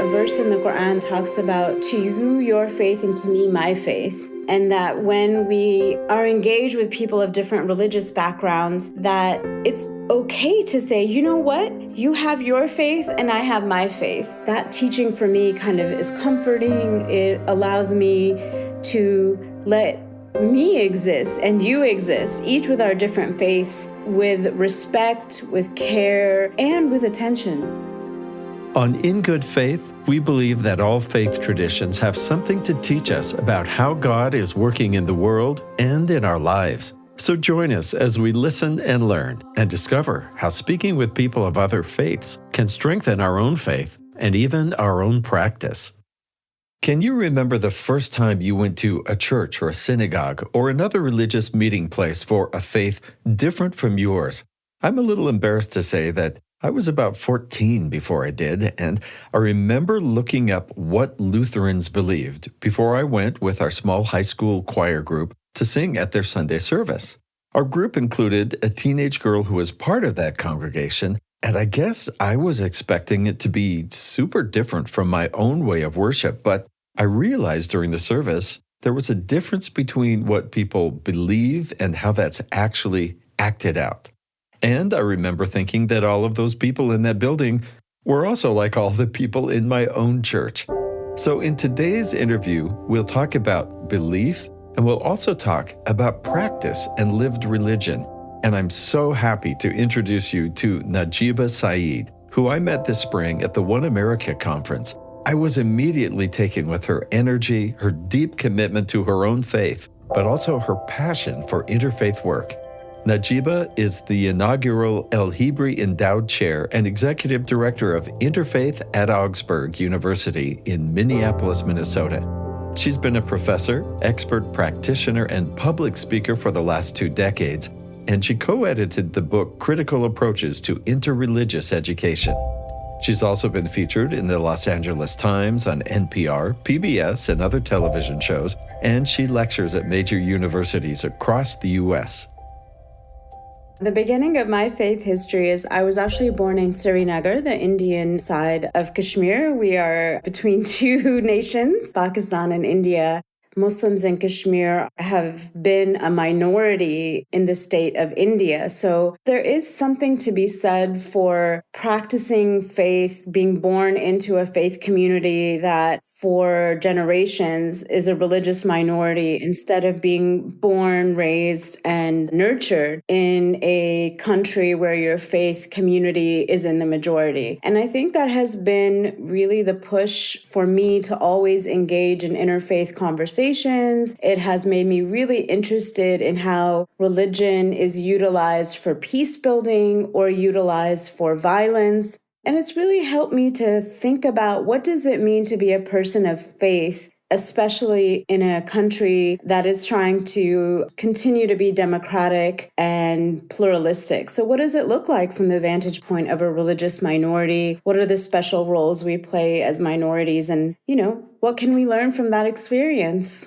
a verse in the Quran talks about to you your faith and to me my faith. And that when we are engaged with people of different religious backgrounds, that it's okay to say, you know what? You have your faith and I have my faith. That teaching for me kind of is comforting. It allows me to let me exist and you exist, each with our different faiths, with respect, with care, and with attention. On In Good Faith, we believe that all faith traditions have something to teach us about how God is working in the world and in our lives. So join us as we listen and learn and discover how speaking with people of other faiths can strengthen our own faith and even our own practice. Can you remember the first time you went to a church or a synagogue or another religious meeting place for a faith different from yours? I'm a little embarrassed to say that I was about 14 before I did, and I remember looking up what Lutherans believed before I went with our small high school choir group to sing at their Sunday service. Our group included a teenage girl who was part of that congregation, and I guess I was expecting it to be super different from my own way of worship, but I realized during the service there was a difference between what people believe and how that's actually acted out. And I remember thinking that all of those people in that building were also like all the people in my own church. So in today's interview, we'll talk about belief, and we'll also talk about practice and lived religion. And I'm so happy to introduce you to Najeeba Syeed, who I met this spring at the One America conference. I was immediately taken with her energy, her deep commitment to her own faith, but also her passion for interfaith work. Najeeba is the inaugural El-Hibri Endowed Chair and Executive Director of Interfaith at Augsburg University in Minneapolis, Minnesota. She's been a professor, expert practitioner, and public speaker for the last 2 decades, and she co-edited the book Critical Approaches to Interreligious Education. She's also been featured in the Los Angeles Times, on NPR, PBS, and other television shows, and she lectures at major universities across the U.S. The beginning of my faith history is I was actually born in Srinagar, the Indian side of Kashmir. We are between 2 nations, Pakistan and India. Muslims in Kashmir have been a minority in the state of India. So there is something to be said for practicing faith, being born into a faith community that for generations is a religious minority instead of being born, raised, and nurtured in a country where your faith community is in the majority. And I think that has been really the push for me to always engage in interfaith conversations. It has made me really interested in how religion is utilized for peace building or utilized for violence. And it's really helped me to think about what does it mean to be a person of faith, especially in a country that is trying to continue to be democratic and pluralistic. So what does it look like from the vantage point of a religious minority? What are the special roles we play as minorities? And, what can we learn from that experience?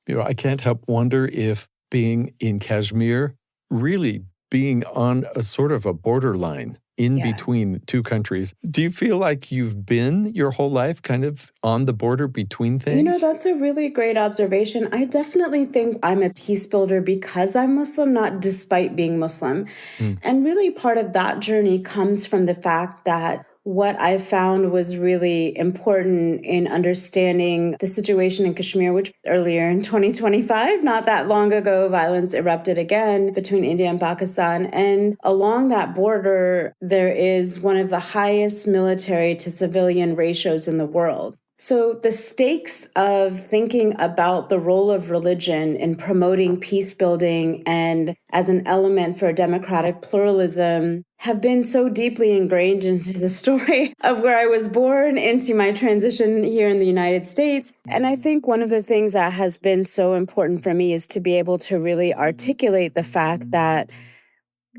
I can't help wonder if being in Kashmir, really being on a sort of a borderline in between 2 countries. Do you feel like you've been your whole life kind of on the border between things? That's a really great observation. I definitely think I'm a peace builder because I'm Muslim, not despite being Muslim. And really part of that journey comes from the fact that what I found was really important in understanding the situation in Kashmir, which earlier in 2025, not that long ago, violence erupted again between India and Pakistan. And along that border, there is one of the highest military to civilian ratios in the world. So the stakes of thinking about the role of religion in promoting peace building and as an element for democratic pluralism have been so deeply ingrained into the story of where I was born, into my transition here in the United States. And I think one of the things that has been so important for me is to be able to really articulate the fact that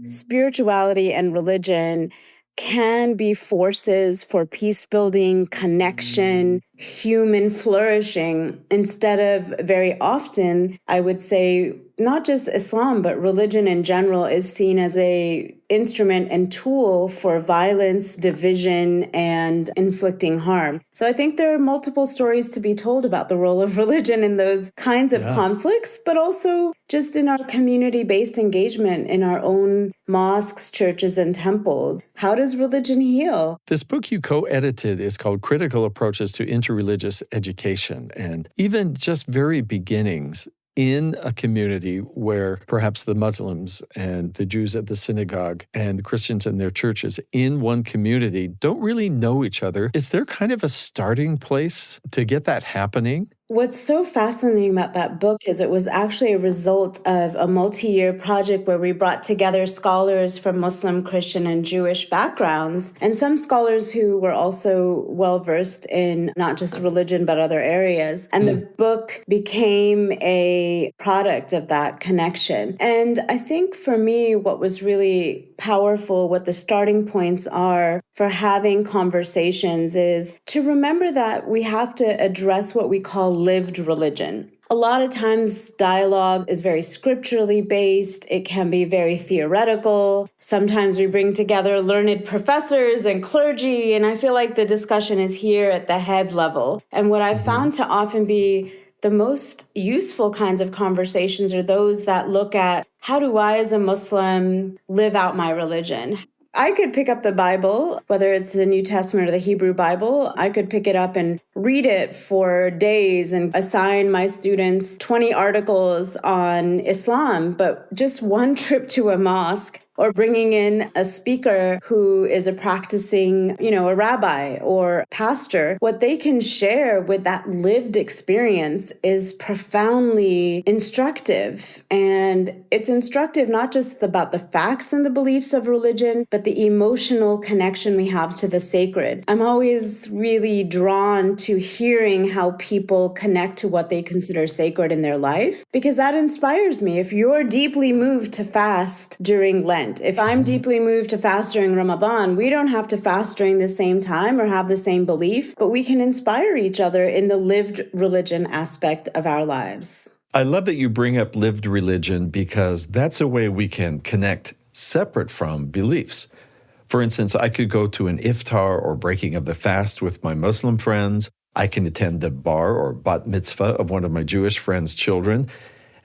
spirituality and religion can be forces for peace building, connection, human flourishing instead of very often, I would say, not just Islam, but religion in general is seen as a instrument and tool for violence, division, and inflicting harm. So I think there are multiple stories to be told about the role of religion in those kinds of conflicts, but also just in our community-based engagement in our own mosques, churches, and temples. How does religion heal? This book you co-edited is called Critical Approaches to Interreligious Education. And even just very beginnings in a community where perhaps the Muslims and the Jews at the synagogue and the Christians in their churches in one community don't really know each other. Is there kind of a starting place to get that happening? What's so fascinating about that book is it was actually a result of a multi-year project where we brought together scholars from Muslim, Christian, and Jewish backgrounds, and some scholars who were also well-versed in not just religion, but other areas. And the book became a product of that connection. And I think for me, what was really powerful, what the starting points are for having conversations is to remember that we have to address what we call lived religion. A lot of times dialogue is very scripturally based. It can be very theoretical. Sometimes we bring together learned professors and clergy, and I feel like the discussion is here at the head level. And what I've found to often be the most useful kinds of conversations are those that look at how do I as a Muslim live out my religion? I could pick up the Bible, whether it's the New Testament or the Hebrew Bible. I could pick it up and read it for days and assign my students 20 articles on Islam. But just one trip to a mosque or bringing in a speaker who is a practicing, a rabbi or pastor, what they can share with that lived experience is profoundly instructive. And it's instructive not just about the facts and the beliefs of religion, but the emotional connection we have to the sacred. I'm always really drawn to hearing how people connect to what they consider sacred in their life, because that inspires me. If you're deeply moved to fast during Lent, if I'm deeply moved to fast during Ramadan, we don't have to fast during the same time or have the same belief, but we can inspire each other in the lived religion aspect of our lives. I love that you bring up lived religion because that's a way we can connect separate from beliefs. For instance, I could go to an iftar or breaking of the fast with my Muslim friends. I can attend the bar or bat mitzvah of one of my Jewish friends' children.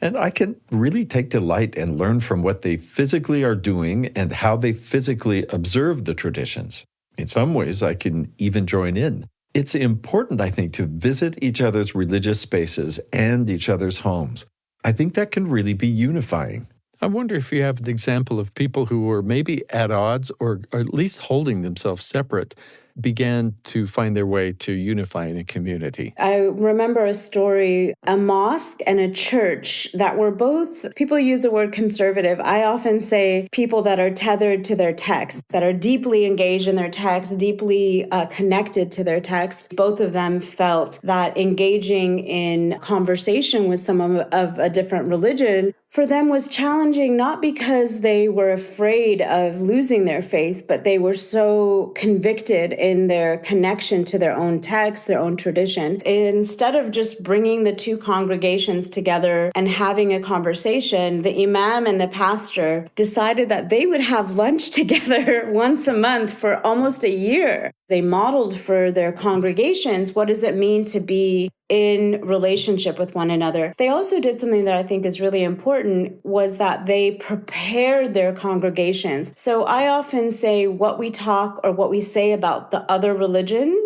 And I can really take delight and learn from what they physically are doing and how they physically observe the traditions. In some ways, I can even join in. It's important, I think, to visit each other's religious spaces and each other's homes. I think that can really be unifying. I wonder if you have an example of people who were maybe at odds or at least holding themselves separate began to find their way to unifying a community. I remember a story, a mosque and a church that were both, people use the word conservative. I often say people that are tethered to their text, that are deeply engaged in their text, deeply connected to their text. Both of them felt that engaging in conversation with someone of a different religion for them was challenging, not because they were afraid of losing their faith, but they were so convicted in their connection to their own text, their own tradition. Instead of just bringing the two congregations together and having a conversation, the imam and the pastor decided that they would have lunch together once a month for almost a year. They modeled for their congregations, what does it mean to be in relationship with one another? They also did something that I think is really important, was that they prepared their congregations. So I often say what we talk or what we say about the other religion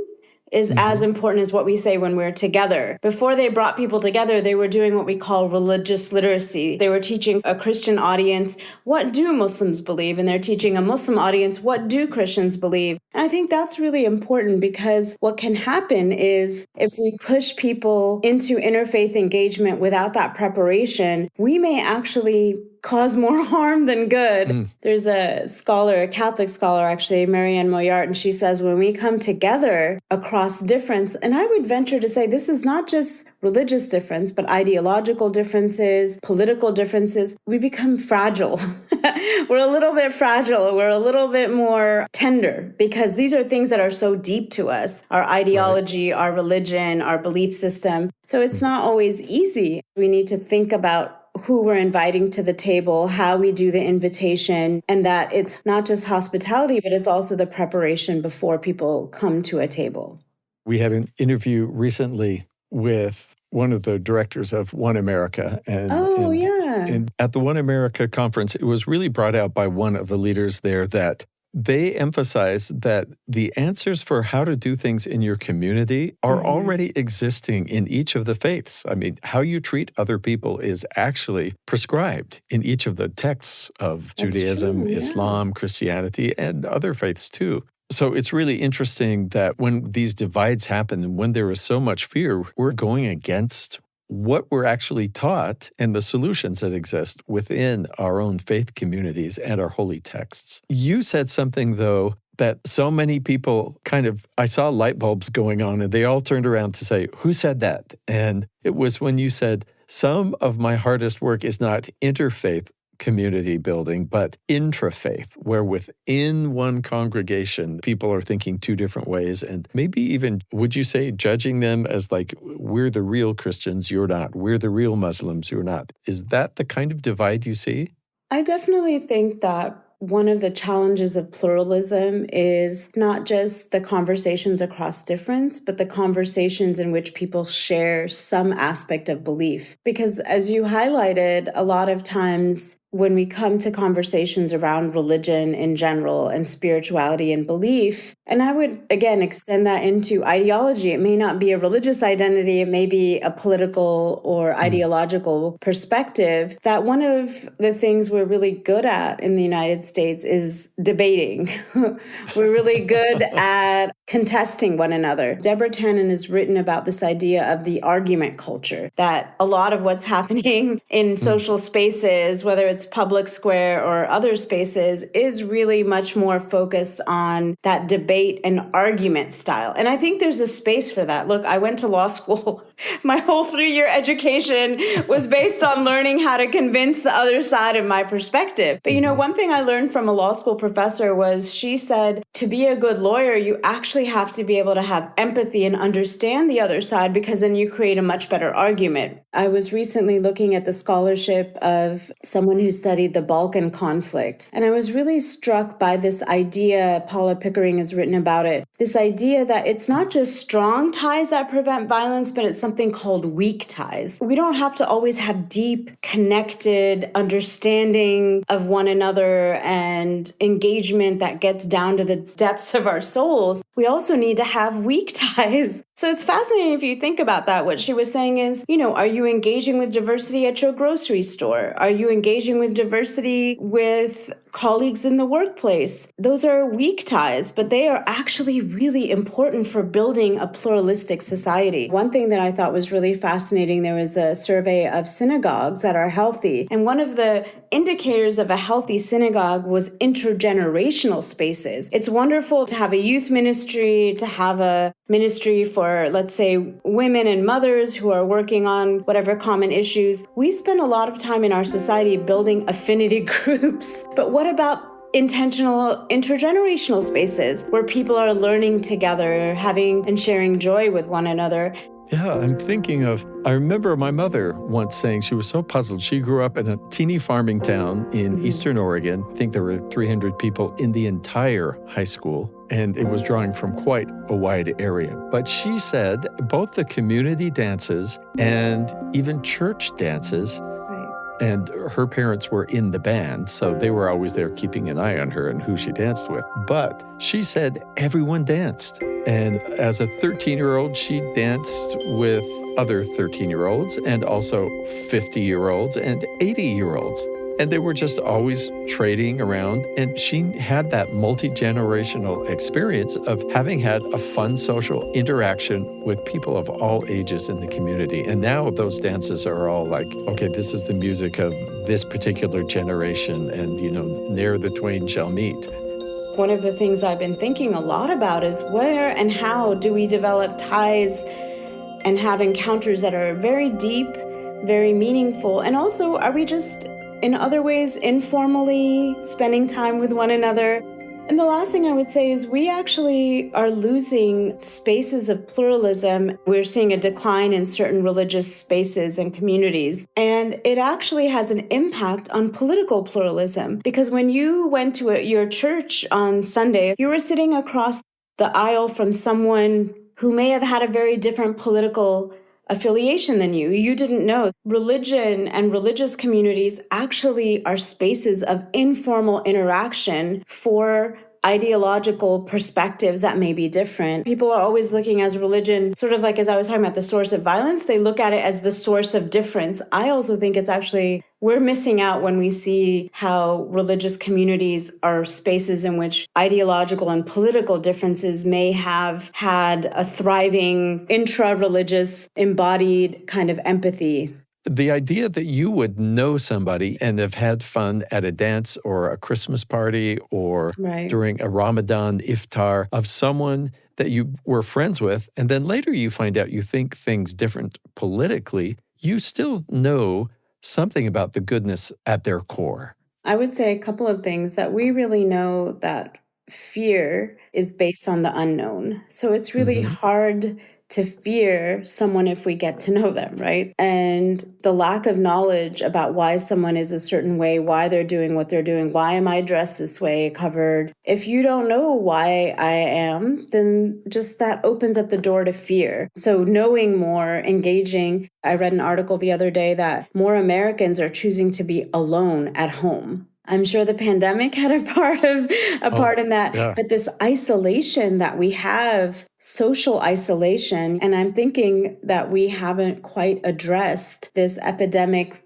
is as important as what we say when we're together. Before they brought people together, they were doing what we call religious literacy. They were teaching a Christian audience, what do Muslims believe? And they're teaching a Muslim audience, what do Christians believe? And I think that's really important, because what can happen is if we push people into interfaith engagement without that preparation, we may actually cause more harm than good. There's a scholar, a Catholic scholar actually, Marianne Moyart, and she says when we come together across difference, and I would venture to say this is not just religious difference, but ideological differences, political differences, we become fragile. we're a little bit fragile. We're a little bit more tender because these are things that are so deep to us, our ideology, our religion, our belief system. So it's not always easy. We need to think about who we're inviting to the table, how we do the invitation, and that it's not just hospitality, but it's also the preparation before people come to a table. We had an interview recently with one of the directors of One America. And at the One America conference, it was really brought out by one of the leaders there that they emphasize that the answers for how to do things in your community are already existing in each of the faiths. I mean, how you treat other people is actually prescribed in each of the texts of Judaism, Islam, Christianity, and other faiths too. So it's really interesting that when these divides happen and when there is so much fear, we're going against what we're actually taught and the solutions that exist within our own faith communities and our holy texts. You said something, though, that so many people I saw light bulbs going on and they all turned around to say, who said that? And it was when you said, some of my hardest work is not interfaith community building, but intrafaith, where within one congregation, people are thinking two different ways. And maybe even, would you say, judging them as like, we're the real Christians, you're not. We're the real Muslims, you're not. Is that the kind of divide you see? I definitely think that one of the challenges of pluralism is not just the conversations across difference, but the conversations in which people share some aspect of belief. Because as you highlighted, a lot of times when we come to conversations around religion in general and spirituality and belief, and I would, again, extend that into ideology. It may not be a religious identity, it may be a political or ideological perspective, that one of the things we're really good at in the United States is debating. We're really good at contesting one another. Deborah Tannen has written about this idea of the argument culture, that a lot of what's happening in social spaces, whether it's public square or other spaces, is really much more focused on that debate and argument style. And I think there's a space for that. Look, I went to law school. My whole 3-year education was based on learning how to convince the other side of my perspective. But one thing I learned from a law school professor was she said, to be a good lawyer, you actually have to be able to have empathy and understand the other side, because then you create a much better argument. I was recently looking at the scholarship of someone who studied the Balkan conflict, and I was really struck by this idea, Paula Pickering has written about it, this idea that it's not just strong ties that prevent violence, but it's something called weak ties. We don't have to always have deep, connected understanding of one another and engagement that gets down to the depths of our souls. We also need to have weak ties. So it's fascinating if you think about that. What she was saying is, are you engaging with diversity at your grocery store? Are you engaging with diversity with colleagues in the workplace? Those are weak ties, but they are actually really important for building a pluralistic society. One thing that I thought was really fascinating, there was a survey of synagogues that are healthy. And one of the indicators of a healthy synagogue was intergenerational spaces. It's wonderful to have a youth ministry, to have a ministry for, let's say, women and mothers who are working on whatever common issues. We spend a lot of time in our society building affinity groups. But what about intentional intergenerational spaces where people are learning together, having and sharing joy with one another? Yeah, I'm thinking I remember my mother once saying she was so puzzled. She grew up in a teeny farming town in Eastern Oregon. I think there were 300 people in the entire high school, and it was drawing from quite a wide area. But she said both the community dances and even church dances, and her parents were in the band, so they were always there keeping an eye on her and who she danced with. But she said everyone danced. And as a 13-year-old, she danced with other 13-year-olds and also 50-year-olds and 80-year-olds. And they were just always trading around. And she had that multi-generational experience of having had a fun social interaction with people of all ages in the community. And now those dances are all like, okay, this is the music of this particular generation. And, ne'er the twain shall meet. One of the things I've been thinking a lot about is where and how do we develop ties and have encounters that are very deep, very meaningful? And also, are we just in other ways, informally spending time with one another. And the last thing I would say is we actually are losing spaces of pluralism. We're seeing a decline in certain religious spaces and communities. And it actually has an impact on political pluralism. Because when you went to your church on Sunday, you were sitting across the aisle from someone who may have had a very different political affiliation than you. You didn't know. Religion and religious communities actually are spaces of informal interaction for ideological perspectives that may be different. People are always looking as religion, sort of like as I was talking about the source of violence, they look at it as the source of difference. I also think it's actually, we're missing out when we see how religious communities are spaces in which ideological and political differences may have had a thriving intra-religious embodied kind of empathy. The idea that you would know somebody and have had fun at a dance or a Christmas party or during a Ramadan iftar of someone that you were friends with, and then later you find out you think things different politically, you still know something about the goodness at their core. I would say a couple of things that we really know that fear is based on the unknown. So it's really hard to fear someone if we get to know them, right? And the lack of knowledge about why someone is a certain way, why they're doing what they're doing, why am I dressed this way, covered? If you don't know why I am, then just that opens up the door to fear. So knowing more, engaging. I read an article the other day that more Americans are choosing to be alone at home. I'm sure the pandemic had a part in that, but this isolation that we have, social isolation, and I'm thinking that we haven't quite addressed this epidemic.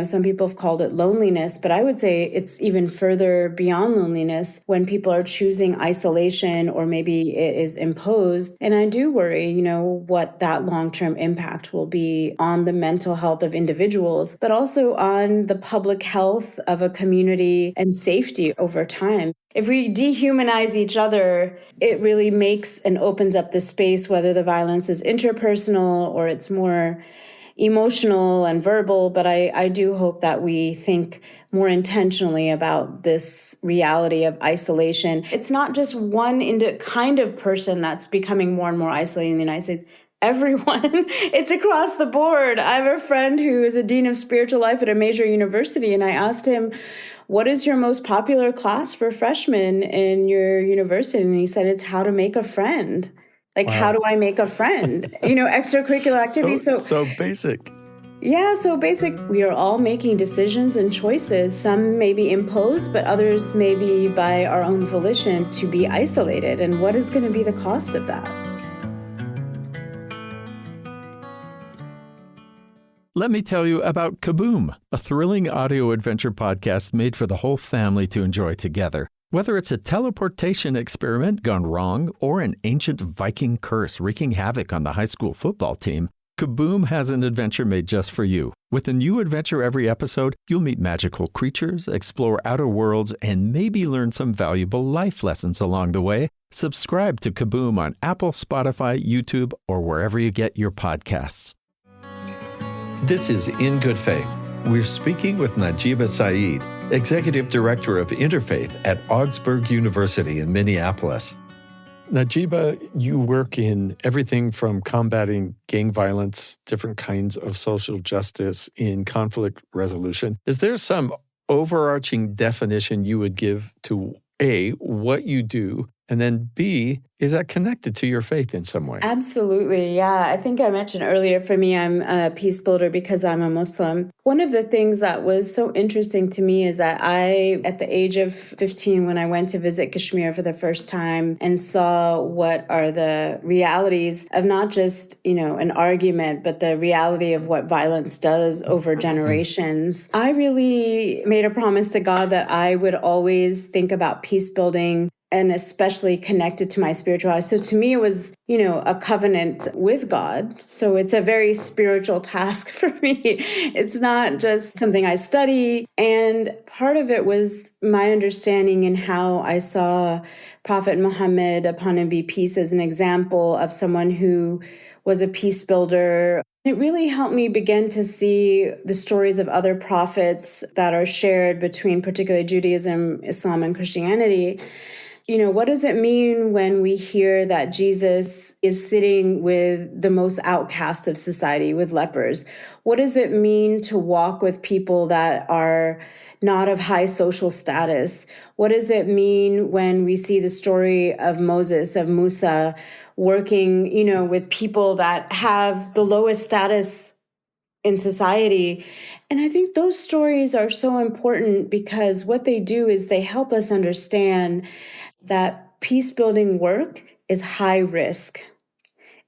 Some people have called it loneliness, but I would say it's even further beyond loneliness when people are choosing isolation or maybe it is imposed. And I do worry, what that long-term impact will be on the mental health of individuals, but also on the public health of a community and safety over time. If we dehumanize each other, it really makes and opens up the space, whether the violence is interpersonal or it's more emotional and verbal, but I do hope that we think more intentionally about this reality of isolation. It's not just one kind of person that's becoming more and more isolated in the United States. Everyone, it's across the board. I have a friend who is a dean of spiritual life at a major university, and I asked him, what is your most popular class for freshmen in your university? And he said, it's how to make a friend. How do I make a friend? Extracurricular activities. So basic. Yeah, so basic. We are all making decisions and choices. Some may be imposed, but others may be by our own volition to be isolated. And what is going to be the cost of that? Let me tell you about Kaboom, a thrilling audio adventure podcast made for the whole family to enjoy together. Whether it's a teleportation experiment gone wrong or an ancient Viking curse wreaking havoc on the high school football team, Kaboom has an adventure made just for you. With a new adventure every episode, you'll meet magical creatures, explore outer worlds, and maybe learn some valuable life lessons along the way. Subscribe to Kaboom on Apple, Spotify, YouTube, or wherever you get your podcasts. This is In Good Faith. We're speaking with Najeeba Syeed, Executive Director of Interfaith at Augsburg University in Minneapolis. Najeeba, you work in everything from combating gang violence, different kinds of social justice, in conflict resolution. Is there some overarching definition you would give to A, what you do, and then B, is that connected to your faith in some way? Absolutely, yeah. I think I mentioned earlier, for me, I'm a peace builder because I'm a Muslim. One of the things that was so interesting to me is that at the age of 15, when I went to visit Kashmir for the first time and saw what are the realities of not just, an argument, but the reality of what violence does over generations, I really made a promise to God that I would always think about peace building and especially connected to my spirituality. So to me, it was, a covenant with God. So it's a very spiritual task for me. It's not just something I study. And part of it was my understanding and how I saw Prophet Muhammad, upon him be peace, as an example of someone who was a peace builder. It really helped me begin to see the stories of other prophets that are shared between particularly Judaism, Islam, and Christianity. What does it mean when we hear that Jesus is sitting with the most outcast of society, with lepers? What does it mean to walk with people that are not of high social status? What does it mean when we see the story of Moses, of Musa, working, with people that have the lowest status in society? And I think those stories are so important because what they do is they help us understand that peace building work is high risk.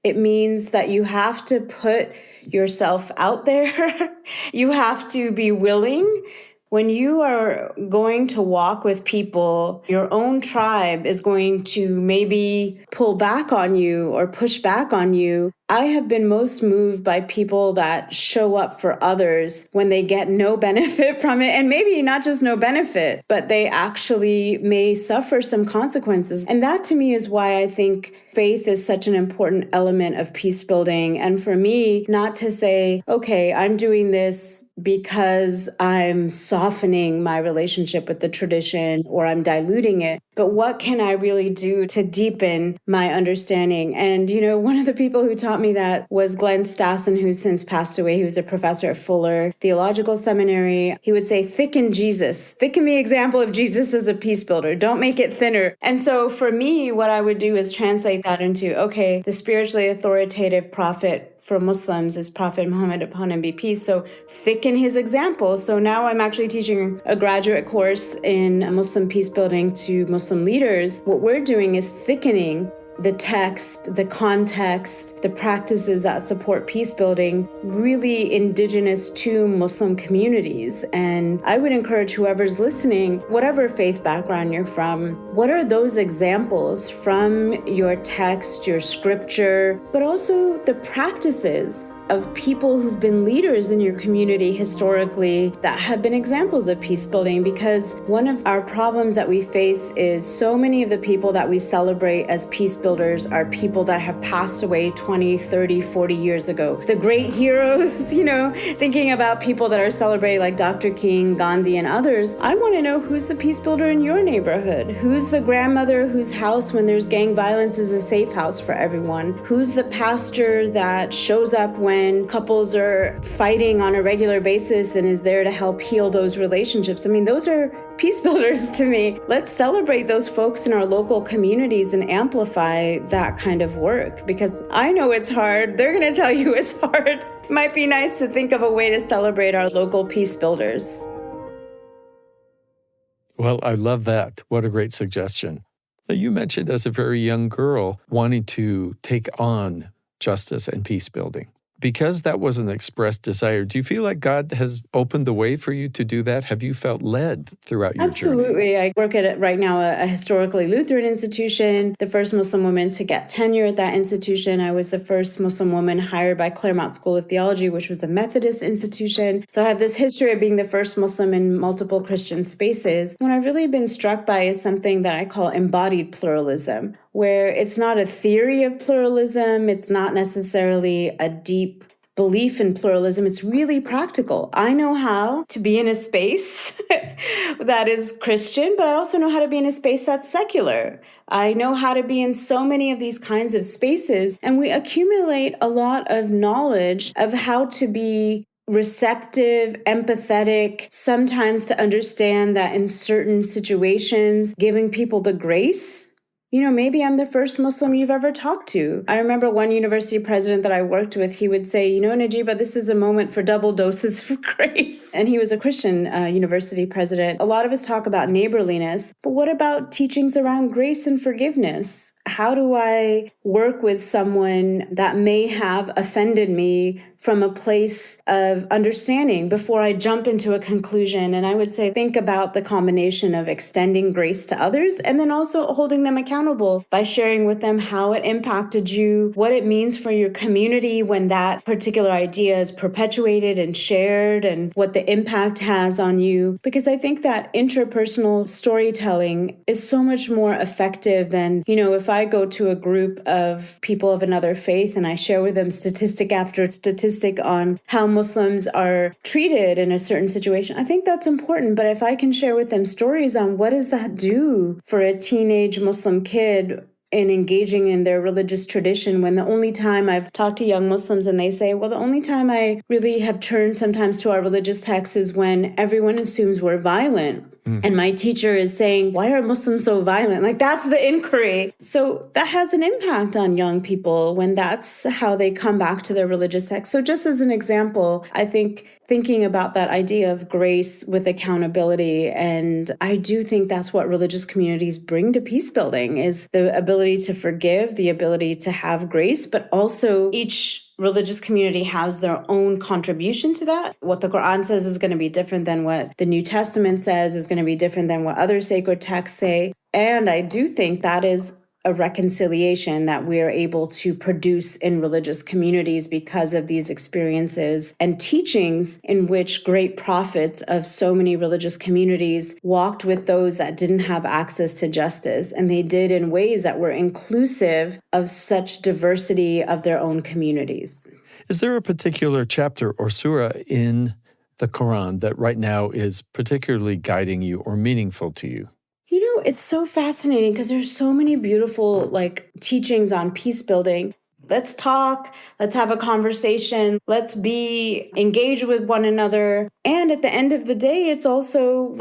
It means that you have to put yourself out there. You have to be willing. When you are going to walk with people, your own tribe is going to maybe pull back on you or push back on you. I have been most moved by people that show up for others when they get no benefit from it. And maybe not just no benefit, but they actually may suffer some consequences. And that to me is why I think faith is such an important element of peace building. And for me, not to say, okay, I'm doing this because I'm softening my relationship with the tradition or I'm diluting it, but what can I really do to deepen my understanding? And, one of the people who taught me that was Glenn Stassen, who's since passed away. He was a professor at Fuller Theological Seminary. He would say, thicken Jesus, thicken the example of Jesus as a peace builder. Don't make it thinner. And so for me, what I would do is translate that into, okay, the spiritually authoritative prophet for Muslims is Prophet Muhammad, upon him be peace. So thicken his example. So now I'm actually teaching a graduate course in Muslim peace building to Muslim leaders. What we're doing is thickening the text, the context, the practices that support peace building, really indigenous to Muslim communities. And I would encourage whoever's listening, whatever faith background you're from, what are those examples from your text, your scripture, but also the practices of people who've been leaders in your community historically that have been examples of peace building? Because one of our problems that we face is so many of the people that we celebrate as peace builders are people that have passed away 20, 30, 40 years ago. The great heroes, thinking about people that are celebrated like Dr. King, Gandhi, and others. I want to know who's the peace builder in your neighborhood. Who's the grandmother whose house, when there's gang violence, is a safe house for everyone? Who's the pastor that shows up when couples are fighting on a regular basis and is there to help heal those relationships? I mean, those are peace builders to me. Let's celebrate those folks in our local communities and amplify that kind of work, because I know it's hard. They're going to tell you it's hard. It might be nice to think of a way to celebrate our local peace builders. Well, I love that. What a great suggestion. Now, you mentioned as a very young girl wanting to take on justice and peace building. Because that was an expressed desire, do you feel like God has opened the way for you to do that? Have you felt led throughout your journey? Absolutely. I work at right now a historically Lutheran institution, the first Muslim woman to get tenure at that institution. I was the first Muslim woman hired by Claremont School of Theology, which was a Methodist institution. So I have this history of being the first Muslim in multiple Christian spaces. What I've really been struck by is something that I call embodied pluralism, where it's not a theory of pluralism. It's not necessarily a deep belief in pluralism. It's really practical. I know how to be in a space that is Christian, but I also know how to be in a space that's secular. I know how to be in so many of these kinds of spaces, and we accumulate a lot of knowledge of how to be receptive, empathetic, sometimes to understand that in certain situations, giving people the grace. Maybe I'm the first Muslim you've ever talked to. I remember one university president that I worked with, he would say, Najeeba, this is a moment for double doses of grace. And he was a Christian university president. A lot of us talk about neighborliness, but what about teachings around grace and forgiveness? How do I work with someone that may have offended me from a place of understanding before I jump into a conclusion? And I would say, think about the combination of extending grace to others and then also holding them accountable by sharing with them how it impacted you, what it means for your community when that particular idea is perpetuated and shared, and what the impact has on you. Because I think that interpersonal storytelling is so much more effective than, if I go to a group of people of another faith and I share with them statistic after statistic on how Muslims are treated in a certain situation, I think that's important. But if I can share with them stories on what does that do for a teenage Muslim kid in engaging in their religious tradition, when the only time I've talked to young Muslims and they say, well, the only time I really have turned sometimes to our religious texts is when everyone assumes we're violent. And my teacher is saying, why are Muslims so violent? Like, that's the inquiry. So that has an impact on young people when that's how they come back to their religious text. So just as an example, I think thinking about that idea of grace with accountability, and I do think that's what religious communities bring to peace building, is the ability to forgive, the ability to have grace, but also each religious community has their own contribution to that. What the Quran says is going to be different than what the New Testament says, is going to be different than what other sacred texts say. And I do think that is a reconciliation that we are able to produce in religious communities because of these experiences and teachings in which great prophets of so many religious communities walked with those that didn't have access to justice. And they did in ways that were inclusive of such diversity of their own communities. Is there a particular chapter or surah in the Quran that right now is particularly guiding you or meaningful to you? It's so fascinating because there's so many beautiful teachings on peace building. Let's talk, let's have a conversation, let's be engaged with one another. And at the end of the day, it's also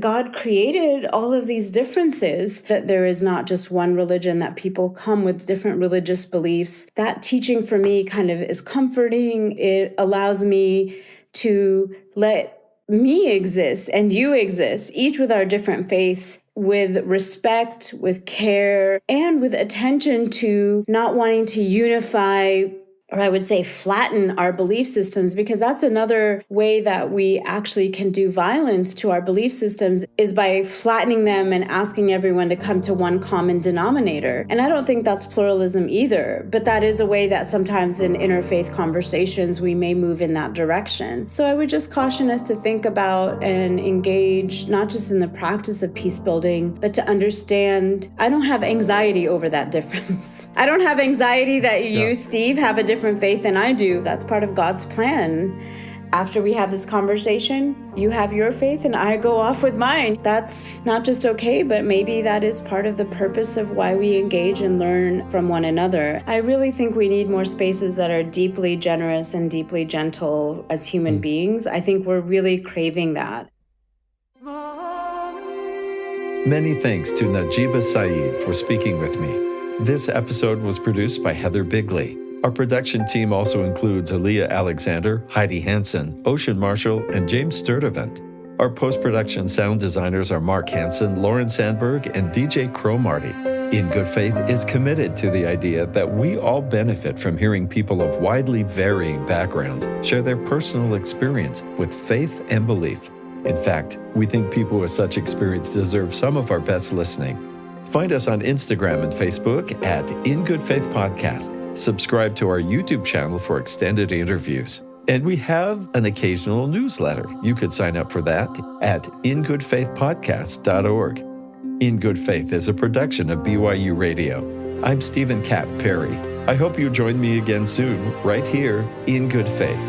God created all of these differences, that there is not just one religion, that people come with different religious beliefs. That teaching for me kind of is comforting. It allows me to let me exist and you exist, each with our different faiths, with respect, with care, and with attention to not wanting to unify, or I would say flatten our belief systems, because that's another way that we actually can do violence to our belief systems, is by flattening them and asking everyone to come to one common denominator. And I don't think that's pluralism either, but that is a way that sometimes in interfaith conversations we may move in that direction. So I would just caution us to think about and engage not just in the practice of peace building, but to understand I don't have anxiety over that difference. I don't have anxiety that you, Steve, have a different faith than I do. That's part of God's plan. After we have this conversation, you have your faith and I go off with mine. That's not just okay, but maybe that is part of the purpose of why we engage and learn from one another. I really think we need more spaces that are deeply generous and deeply gentle as human beings. I think we're really craving that. Many thanks to Najeeba Syeed for speaking with me. This episode was produced by Heather Bigley. Our production team also includes Aaliyah Alexander, Heidi Hansen, Ocean Marshall, and James Sturdivant. Our post-production sound designers are Mark Hansen, Lauren Sandberg, and DJ Cromarty. In Good Faith is committed to the idea that we all benefit from hearing people of widely varying backgrounds share their personal experience with faith and belief. In fact, we think people with such experience deserve some of our best listening. Find us on Instagram and Facebook at In Good Faith Podcast. Subscribe to our YouTube channel for extended interviews. And we have an occasional newsletter. You could sign up for that at ingoodfaithpodcast.org. In Good Faith is a production of BYU Radio. I'm Stephen Cat Perry. I hope you join me again soon, right here in Good Faith.